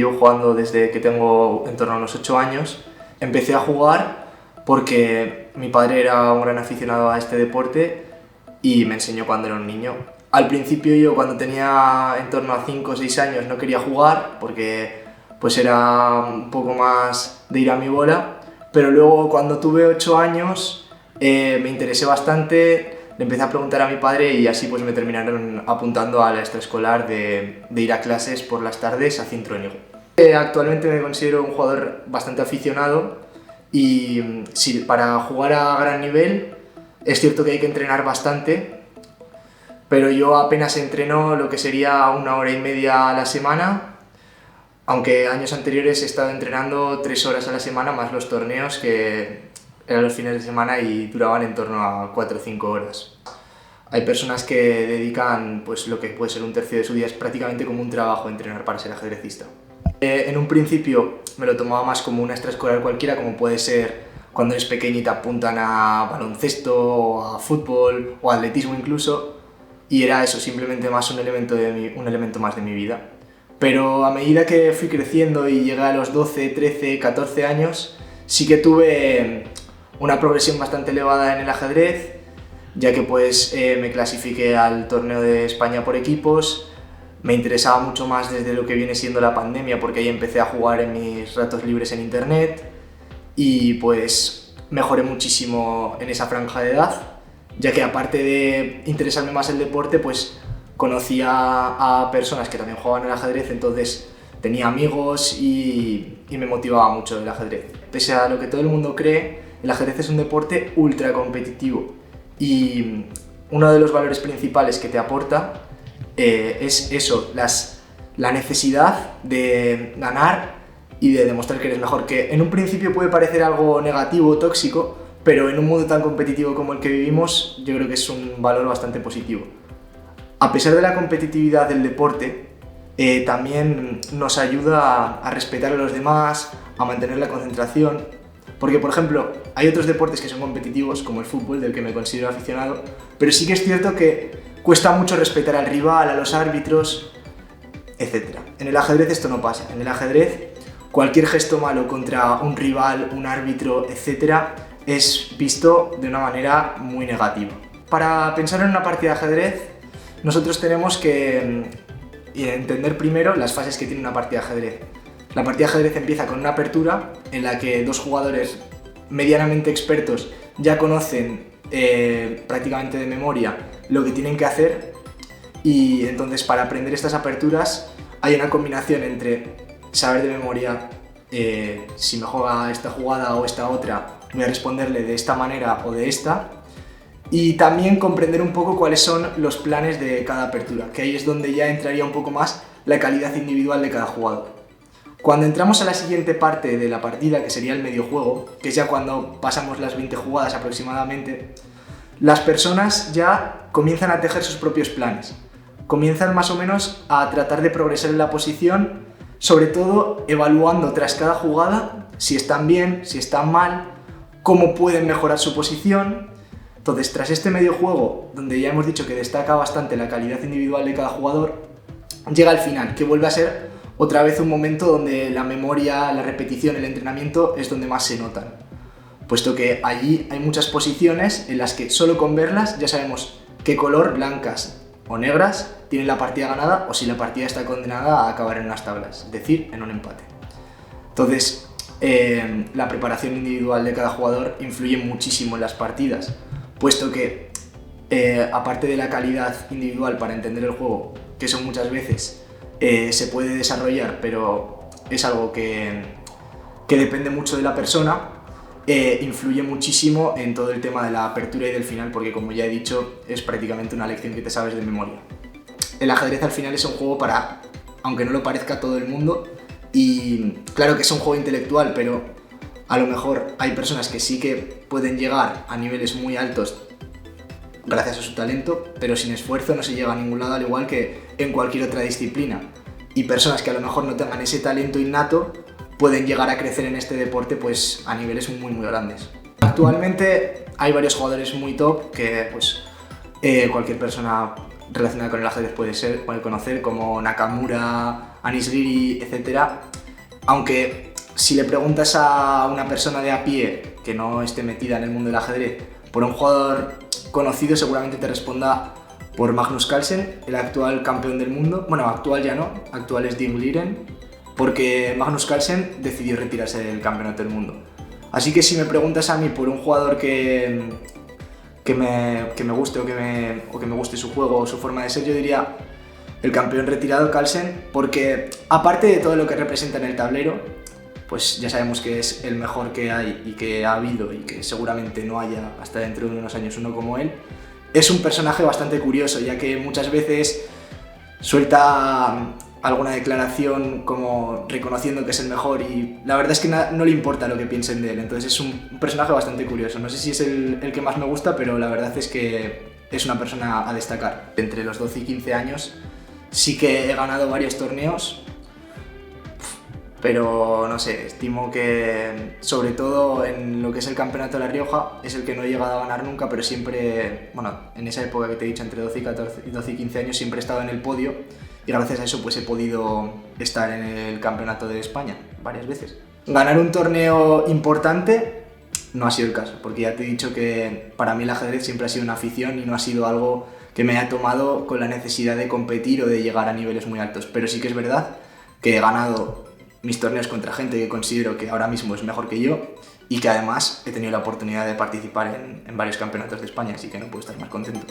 llevo jugando desde que tengo en torno a unos 8 años. Empecé a jugar porque mi padre era un gran aficionado a este deporte y me enseñó cuando era un niño. Al principio yo, cuando tenía en torno a 5 o 6 años, no quería jugar porque pues era un poco más de ir a mi bola, pero luego cuando tuve 8 años me interesé bastante, le empecé a preguntar a mi padre y así pues me terminaron apuntando a la extraescolar de ir a clases por las tardes a Cintruénigo. Actualmente me considero un jugador bastante aficionado y sí, para jugar a gran nivel es cierto que hay que entrenar bastante, pero yo apenas entreno lo que sería 1 hora y media a la semana, aunque años anteriores he estado entrenando 3 horas a la semana más los torneos que eran los fines de semana y duraban en torno a 4 o 5 horas. Hay personas que dedican pues, lo que puede ser un tercio de su día, es prácticamente como un trabajo entrenar para ser ajedrecista. En un principio me lo tomaba más como una extraescolar cualquiera, como puede ser cuando eres pequeño y te apuntan a baloncesto, o a fútbol o a atletismo incluso, y era eso, simplemente más un elemento más de mi vida. Pero a medida que fui creciendo y llegué a los 12, 13, 14 años, sí que tuve una progresión bastante elevada en el ajedrez, ya que pues me clasifiqué al torneo de España por equipos. Me interesaba mucho más desde lo que viene siendo la pandemia, porque ahí empecé a jugar en mis ratos libres en internet y pues mejoré muchísimo en esa franja de edad, ya que aparte de interesarme más el deporte, pues conocía a personas que también jugaban al ajedrez, entonces tenía amigos y me motivaba mucho el ajedrez. Pese a lo que todo el mundo cree, el ajedrez es un deporte ultra competitivo y uno de los valores principales que te aporta es eso, la necesidad de ganar y de demostrar que eres mejor, que en un principio puede parecer algo negativo o tóxico, pero en un mundo tan competitivo como el que vivimos, yo creo que es un valor bastante positivo. A pesar de la competitividad del deporte, también nos ayuda a respetar a los demás, a mantener la concentración, porque por ejemplo, hay otros deportes que son competitivos, como el fútbol, del que me considero aficionado, pero sí que es cierto que cuesta mucho respetar al rival, a los árbitros, etc. En el ajedrez esto no pasa. En el ajedrez, cualquier gesto malo contra un rival, un árbitro, etc., es visto de una manera muy negativa. Para pensar en una partida de ajedrez, nosotros tenemos que entender primero las fases que tiene una partida de ajedrez. La partida de ajedrez empieza con una apertura en la que dos jugadores medianamente expertos ya conocen prácticamente de memoria lo que tienen que hacer, y entonces para aprender estas aperturas hay una combinación entre saber de memoria si me juega esta jugada o esta otra, voy a responderle de esta manera o de esta, y también comprender un poco cuáles son los planes de cada apertura, que ahí es donde ya entraría un poco más la calidad individual de cada jugador. Cuando entramos a la siguiente parte de la partida, que sería el mediojuego, que es ya cuando pasamos las 20 jugadas aproximadamente, las personas ya comienzan a tejer sus propios planes. Comienzan más o menos a tratar de progresar en la posición, sobre todo evaluando tras cada jugada si están bien, si están mal, cómo pueden mejorar su posición. Entonces, tras este mediojuego, donde ya hemos dicho que destaca bastante la calidad individual de cada jugador, llega el final, que vuelve a ser otra vez un momento donde la memoria, la repetición, el entrenamiento es donde más se notan, puesto que allí hay muchas posiciones en las que solo con verlas ya sabemos qué color, blancas o negras, tiene la partida ganada o si la partida está condenada a acabar en unas tablas, es decir, en un empate. Entonces, la preparación individual de cada jugador influye muchísimo en las partidas, puesto que aparte de la calidad individual para entender el juego, que eso muchas veces se puede desarrollar, pero es algo que depende mucho de la persona, influye muchísimo en todo el tema de la apertura y del final, porque como ya he dicho, es prácticamente una lección que te sabes de memoria. El ajedrez al final es un juego para, aunque no lo parezca, todo el mundo, y claro que es un juego intelectual, pero a lo mejor hay personas que sí que pueden llegar a niveles muy altos gracias a su talento, pero sin esfuerzo no se llega a ningún lado, al igual que en cualquier otra disciplina. Y personas que a lo mejor no tengan ese talento innato pueden llegar a crecer en este deporte pues a niveles muy muy grandes. Actualmente hay varios jugadores muy top que pues cualquier persona relacionada con el ajedrez puede conocer, como Nakamura, Anis Giri, etc. Aunque si le preguntas a una persona de a pie que no esté metida en el mundo del ajedrez por un jugador conocido, seguramente te responda por Magnus Carlsen, el actual campeón del mundo. Bueno, actual ya no, actual es Ding Liren, porque Magnus Carlsen decidió retirarse del campeonato del mundo. Así que si me preguntas a mí por un jugador que me guste o que me guste su juego o su forma de ser, yo diría el campeón retirado Carlsen, porque aparte de todo lo que representa en el tablero, pues ya sabemos que es el mejor que hay y que ha habido y que seguramente no haya hasta dentro de unos años uno como él. Es un personaje bastante curioso, ya que muchas veces suelta alguna declaración como reconociendo que es el mejor y la verdad es que no le importa lo que piensen de él, entonces es un personaje bastante curioso. No sé si es el que más me gusta, pero la verdad es que es una persona a destacar. Entre los 12 y 15 años sí que he ganado varios torneos, pero no sé, estimo que sobre todo en lo que es el campeonato de La Rioja es el que no he llegado a ganar nunca, pero siempre, bueno, en esa época que te he dicho, entre 12 y 15 años, siempre he estado en el podio y gracias a eso pues he podido estar en el campeonato de España varias veces. Ganar un torneo importante no ha sido el caso, porque ya te he dicho que para mí el ajedrez siempre ha sido una afición y no ha sido algo que me haya tomado con la necesidad de competir o de llegar a niveles muy altos, pero sí que es verdad que he ganado mis torneos contra gente que considero que ahora mismo es mejor que yo y que además he tenido la oportunidad de participar en varios campeonatos de España, así que no puedo estar más contento.